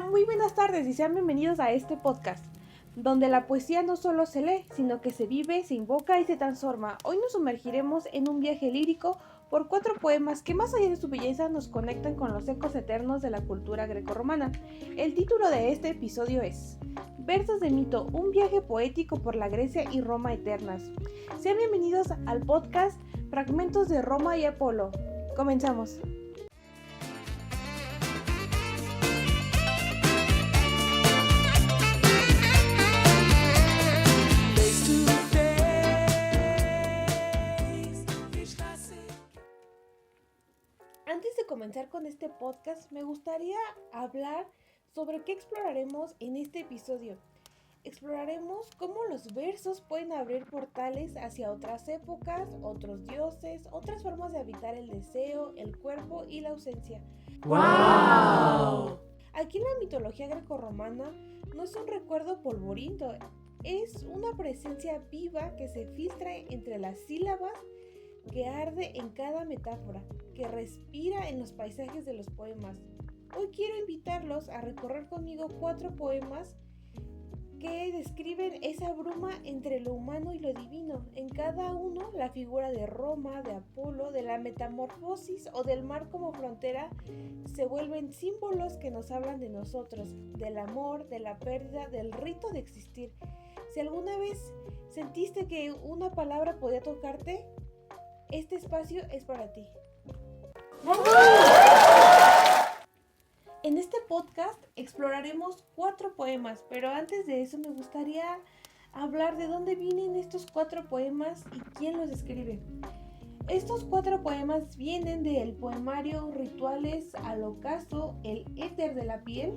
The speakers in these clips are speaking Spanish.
Muy buenas tardes y sean bienvenidos a este podcast, donde la poesía no solo se lee, sino que se vive, se invoca y se transforma. Hoy nos sumergiremos en un viaje lírico por 4 poemas que más allá de su belleza nos conectan con los ecos eternos de la cultura grecorromana. El título de este episodio es Versos de mito, un viaje poético por la Grecia y Roma eternas. Sean bienvenidos al podcast Fragmentos de Roma y Apolo. Comenzamos. Antes de comenzar con este podcast, me gustaría hablar sobre qué exploraremos en este episodio. Exploraremos cómo los versos pueden abrir portales hacia otras épocas, otros dioses, otras formas de habitar el deseo, el cuerpo y la ausencia. ¡Wow! Aquí la mitología grecorromana no es un recuerdo polvoriento, es una presencia viva que se filtra entre las sílabas, que arde en cada metáfora, que respira en los paisajes de los poemas. Hoy quiero invitarlos a recorrer conmigo 4 poemas que describen esa bruma entre lo humano y lo divino. En cada uno, la figura de Roma, de Apolo, de la metamorfosis o del mar como frontera se vuelven símbolos que nos hablan de nosotros, del amor, de la pérdida, del rito de existir. Si alguna vez sentiste que una palabra podía tocarte, este espacio es para ti. En este podcast exploraremos 4 poemas, pero antes de eso me gustaría hablar de dónde vienen estos 4 poemas y quién los escribe. Estos 4 poemas vienen del poemario Rituales al Ocaso, el éter de la piel,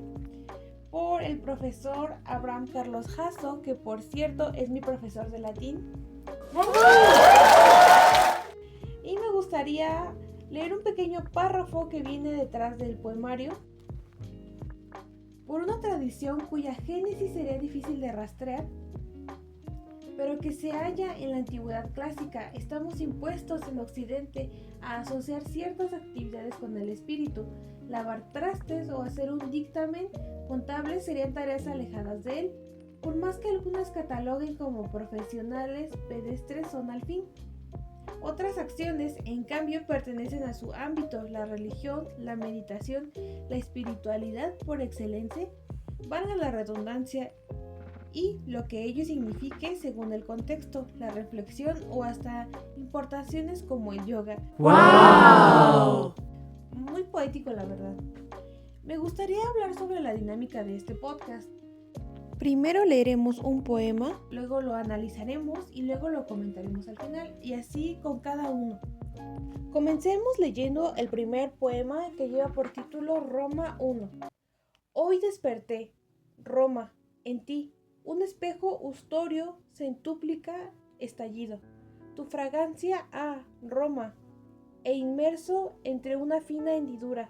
por el profesor Abraham Carlos Jasso, que por cierto es mi profesor de latín. Y me gustaría leer un pequeño párrafo que viene detrás del poemario. Por una tradición cuya génesis sería difícil de rastrear, pero que se halla en la antigüedad clásica, estamos impuestos en Occidente a asociar ciertas actividades con el espíritu. Lavar trastes o hacer un dictamen contable serían tareas alejadas de él, por más que algunas cataloguen como profesionales, pedestres son al fin. Otras acciones, en cambio, pertenecen a su ámbito: la religión, la meditación, la espiritualidad por excelencia, valga la redundancia, y lo que ello signifique según el contexto, la reflexión o hasta importaciones como el yoga. ¡Wow! Muy poético, la verdad. Me gustaría hablar sobre la dinámica de este podcast. Primero leeremos un poema, luego lo analizaremos y luego lo comentaremos al final, y así con cada uno. Comencemos leyendo el primer poema, que lleva por título Roma 1. Hoy desperté, Roma, en ti, un espejo ustorio centúplica estallido. Tu fragancia, Roma, e inmerso entre una fina hendidura,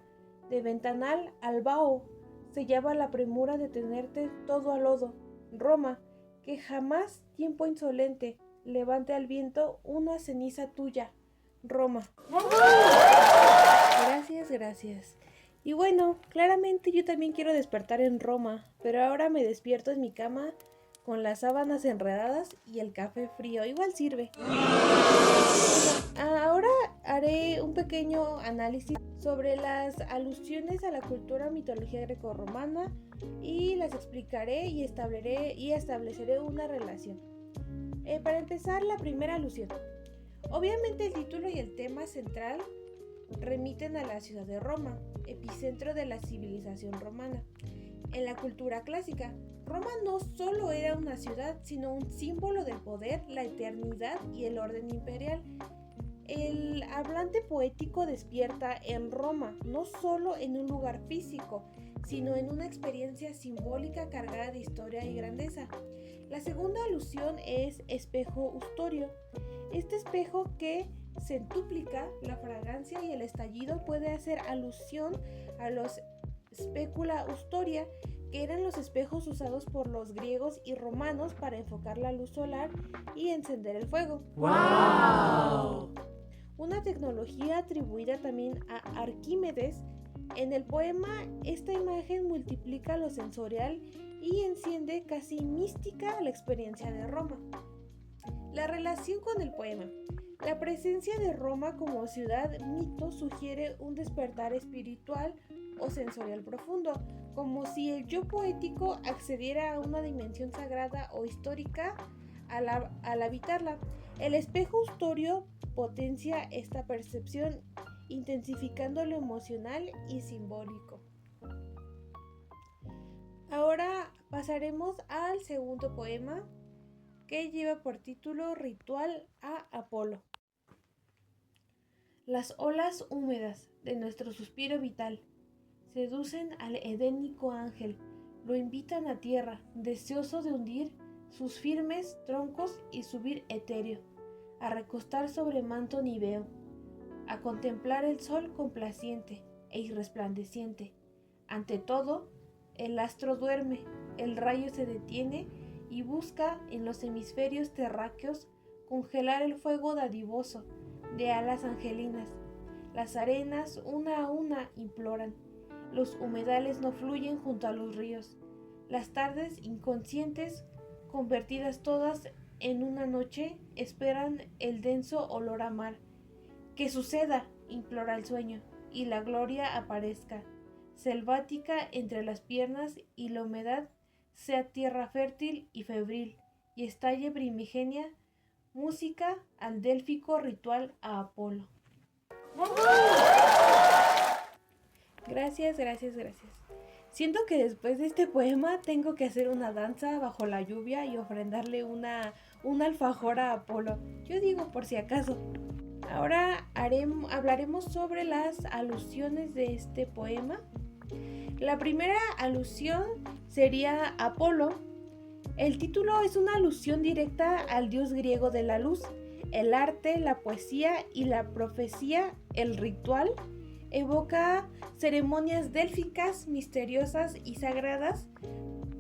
de ventanal al vaho, sellaba la premura de tenerte todo a lodo, Roma, que jamás tiempo insolente levante al viento una ceniza tuya, Roma. Gracias. Y bueno, claramente yo también quiero despertar en Roma, pero ahora me despierto en mi cama con las sábanas enredadas y el café frío, igual sirve. Ahora haré un pequeño análisis sobre las alusiones a la cultura mitología grecorromana y las explicaré y estableceré una relación. Para empezar, la primera alusión. Obviamente el título y el tema central remiten a la ciudad de Roma, epicentro de la civilización romana. En la cultura clásica, Roma no solo era una ciudad, sino un símbolo del poder, la eternidad y el orden imperial. El hablante poético despierta en Roma, no solo en un lugar físico, sino en una experiencia simbólica cargada de historia y grandeza. La segunda alusión es espejo ustorio. Este espejo que centúplica la fragancia y el estallido puede hacer alusión a los specula ustoria, que eran los espejos usados por los griegos y romanos para enfocar la luz solar y encender el fuego. ¡Wow! Una tecnología atribuida también a Arquímedes, En el poema, esta imagen multiplica lo sensorial y enciende casi mística la experiencia de Roma. La relación con el poema. La presencia de Roma como ciudad mito sugiere un despertar espiritual o sensorial profundo, como si el yo poético accediera a una dimensión sagrada o histórica al habitarla. El espejo ustorio potencia esta percepción, intensificando lo emocional y simbólico. Ahora pasaremos al segundo poema, que lleva por título Ritual a Apolo. Las olas húmedas de nuestro suspiro vital seducen al edénico ángel, lo invitan a tierra, deseoso de hundir sus firmes troncos y subir etéreo, a recostar sobre manto níveo, a contemplar el sol complaciente e irresplandeciente. Ante todo, el astro duerme, el rayo se detiene y busca en los hemisferios terráqueos congelar el fuego dadivoso de alas angelinas. Las arenas una a una imploran, los humedales no fluyen junto a los ríos, las tardes inconscientes, convertidas todas en una noche, esperan el denso olor a mar. Que suceda, implora el sueño, y la gloria aparezca, selvática entre las piernas, y la humedad sea tierra fértil y febril, y estalle primigenia música al délfico ritual a Apolo. Gracias. Siento que después de este poema tengo que hacer una danza bajo la lluvia y ofrendarle una alfajor a Apolo. Yo digo por si acaso. Ahora hablaremos sobre las alusiones de este poema. La primera alusión sería Apolo. El título es una alusión directa al dios griego de la luz. El arte, la poesía y la profecía, el ritual, evoca ceremonias délficas, misteriosas y sagradas,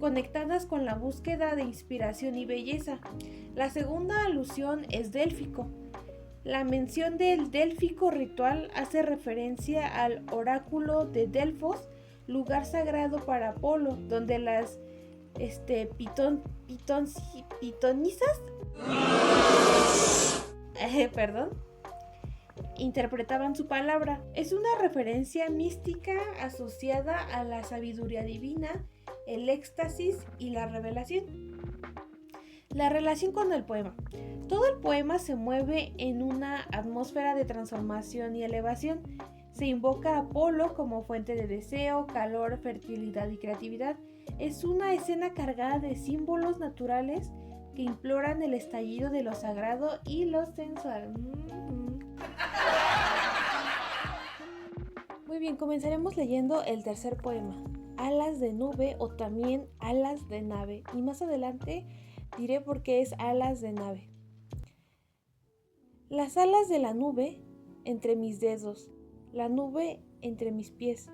conectadas con la búsqueda de inspiración y belleza. La segunda alusión es délfico. La mención del délfico ritual hace referencia al oráculo de Delfos, lugar sagrado para Apolo, donde las pitonisas interpretaban su palabra. Es una referencia mística asociada a la sabiduría divina, el éxtasis y la revelación. La relación con el poema. Todo el poema se mueve en una atmósfera de transformación y elevación. Se invoca a Apolo como fuente de deseo, calor, fertilidad y creatividad. Es una escena cargada de símbolos naturales que imploran el estallido de lo sagrado y lo sensual. Muy bien, comenzaremos leyendo el tercer poema, Alas de nube o también alas de nave. Y más adelante diré por qué es alas de nave. Las alas de la nube entre mis dedos, la nube entre mis pies,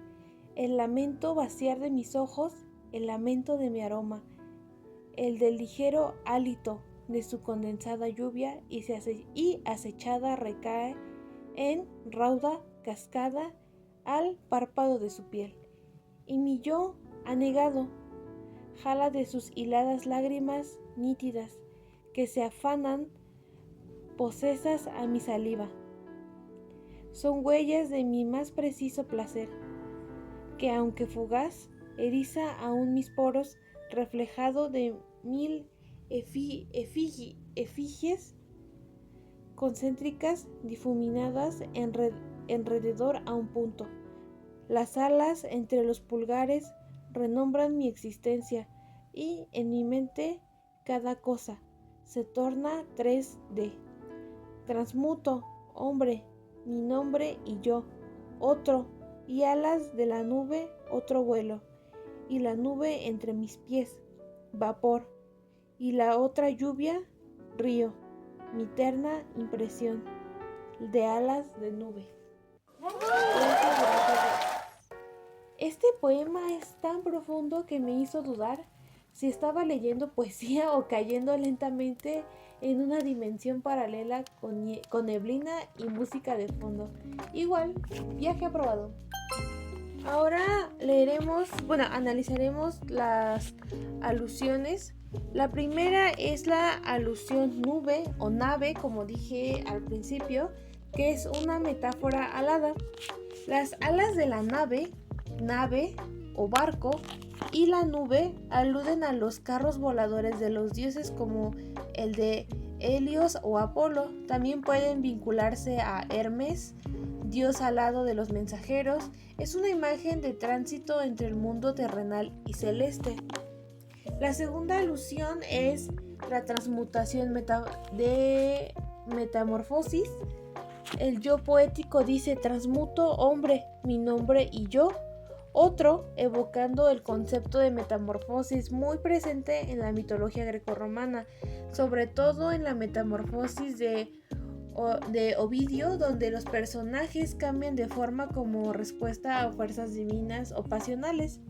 el lamento vaciar de mis ojos, el lamento de mi aroma, el del ligero hálito de su condensada lluvia y acechada recae en rauda cascada al párpado de su piel. Y mi yo anegado jala de sus hiladas lágrimas nítidas que se afanan posesas a mi saliva. Son huellas de mi más preciso placer, que aunque fugaz, eriza aún mis poros, reflejado de mil efigies concéntricas difuminadas enrededor a un punto. Las alas entre los pulgares renombran mi existencia y en mi mente cada cosa se torna 3D. Transmuto, hombre, mi nombre y yo, otro, y alas de la nube, otro vuelo, y la nube entre mis pies, vapor, y la otra lluvia, río, mi terna impresión de alas de nube. Gracias. Este poema es tan profundo que me hizo dudar si estaba leyendo poesía o cayendo lentamente en una dimensión paralela con neblina y música de fondo. Igual, viaje aprobado. Ahora analizaremos las alusiones. La primera es la alusión nube o nave, como dije al principio, que es una metáfora alada. Las alas de la nave o barco, y la nube aluden a los carros voladores de los dioses como el de Helios o Apolo. También pueden vincularse a Hermes, dios alado de los mensajeros. Es una imagen de tránsito entre el mundo terrenal y celeste. La segunda alusión es la transmutación de metamorfosis. El yo poético dice: transmuto hombre, mi nombre y yo. Otro, evocando el concepto de metamorfosis muy presente en la mitología grecorromana, sobre todo en la metamorfosis de Ovidio, donde los personajes cambian de forma como respuesta a fuerzas divinas o pasionales.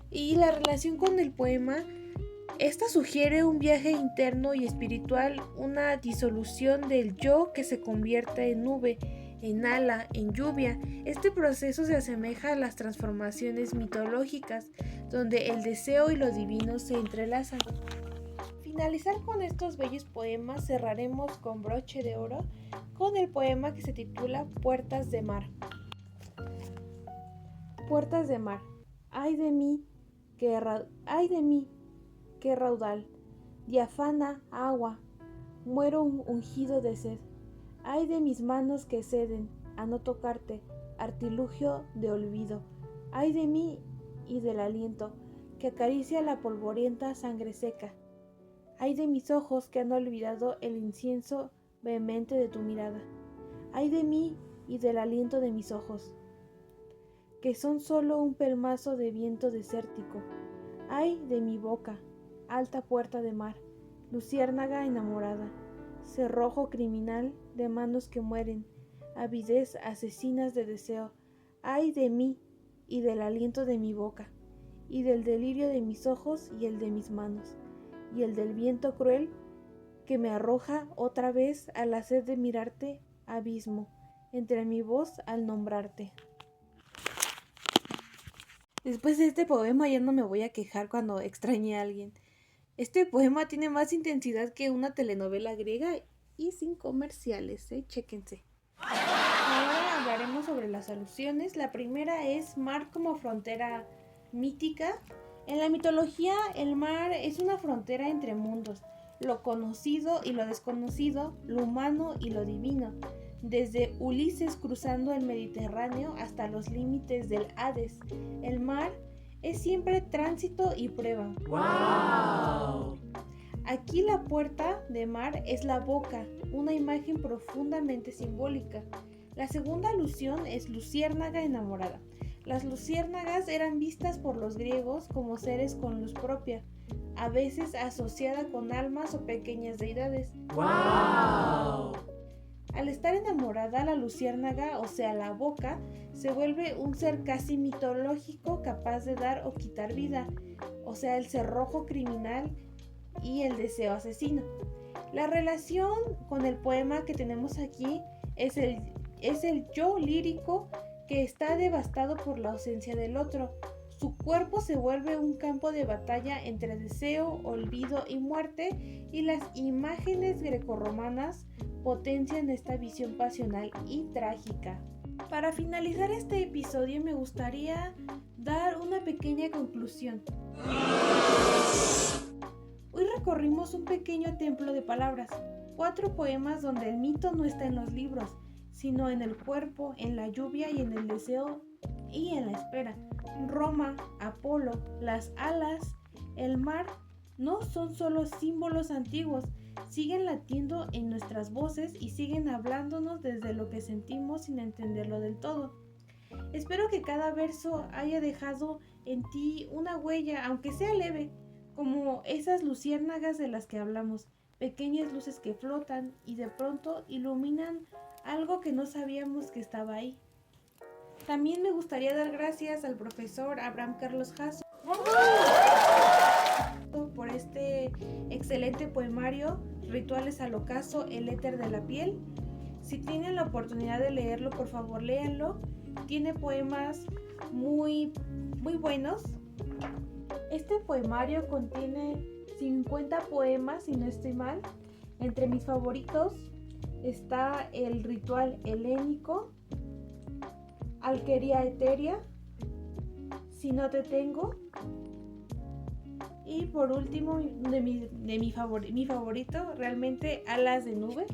Y la relación con el poema, esta sugiere un viaje interno y espiritual, una disolución del yo que se convierte en nube, en ala, en lluvia. Este proceso se asemeja a las transformaciones mitológicas, donde el deseo y lo divino se entrelazan. Finalizar con estos bellos poemas, cerraremos con broche de oro con el poema que se titula Puertas de Mar. Puertas de mar, ay de mí, qué raudal, diáfana agua, muero ungido de sed. Ay de mis manos que ceden a no tocarte, artilugio de olvido. Ay de mí y del aliento que acaricia la polvorienta sangre seca. Ay de mis ojos que han olvidado el incienso vehemente de tu mirada. Ay de mí y del aliento de mis ojos, que son solo un pelmazo de viento desértico. Ay de mi boca, alta puerta de mar, luciérnaga enamorada, cerrojo criminal de manos que mueren, avidez asesinas de deseo. Ay de mí y del aliento de mi boca, y del delirio de mis ojos y el de mis manos, y el del viento cruel que me arroja otra vez a la sed de mirarte, abismo, entre mi voz al nombrarte. Después de este poema ya no me voy a quejar cuando extrañe a alguien. Este poema tiene más intensidad que una telenovela griega y sin comerciales, chéquense. Ahora hablaremos sobre las alusiones. La primera es mar como frontera mítica. En la mitología, el mar es una frontera entre mundos, lo conocido y lo desconocido, lo humano y lo divino, desde Ulises cruzando el Mediterráneo hasta los límites del Hades. El mar es siempre tránsito y prueba. ¡Wow! Aquí la puerta de mar es la boca, una imagen profundamente simbólica. La segunda alusión es luciérnaga enamorada. Las luciérnagas eran vistas por los griegos como seres con luz propia, a veces asociada con almas o pequeñas deidades. ¡Wow! Al estar enamorada, la luciérnaga, o sea, la boca, se vuelve un ser casi mitológico capaz de dar o quitar vida, o sea, el cerrojo criminal y el deseo asesino. La relación con el poema que tenemos aquí es el yo lírico que está devastado por la ausencia del otro. Su cuerpo se vuelve un campo de batalla entre deseo, olvido y muerte, y las imágenes grecorromanas potencian esta visión pasional y trágica. Para finalizar este episodio me gustaría dar una pequeña conclusión. Hoy recorrimos un pequeño templo de palabras, 4 poemas donde el mito no está en los libros, sino en el cuerpo, en la lluvia y en el deseo y en la espera. Roma, Apolo, las alas, el mar no son solo símbolos antiguos, siguen latiendo en nuestras voces y siguen hablándonos desde lo que sentimos sin entenderlo del todo. Espero que cada verso haya dejado en ti una huella, aunque sea leve, como esas luciérnagas de las que hablamos, pequeñas luces que flotan y de pronto iluminan algo que no sabíamos que estaba ahí. También me gustaría dar gracias al profesor Abraham Carlos Jasso por este excelente poemario, Rituales al ocaso, el éter de la piel. Si tienen la oportunidad de leerlo, por favor léanlo. Tiene poemas muy buenos. Este poemario contiene 50 poemas, si no estoy mal. Entre mis favoritos está el ritual helénico, Alquería etérea, Si no te tengo, y por último mi favorito realmente, Alas de nube.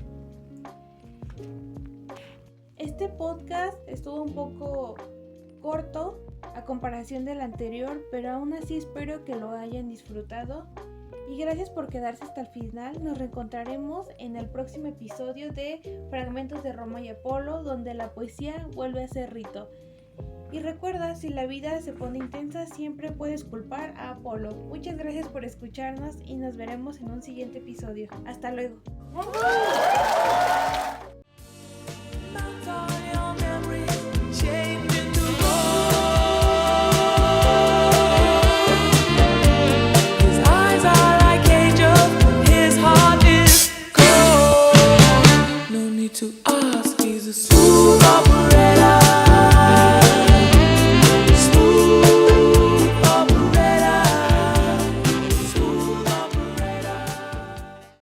Este podcast estuvo un poco corto a comparación del anterior, pero aún así espero que lo hayan disfrutado. Y gracias por quedarse hasta el final. Nos reencontraremos en el próximo episodio de Fragmentos de Roma y Apolo, donde la poesía vuelve a ser rito. Y recuerda, si la vida se pone intensa, siempre puedes culpar a Apolo. Muchas gracias por escucharnos y nos veremos en un siguiente episodio. Hasta luego. To ask, he's a smooth operator.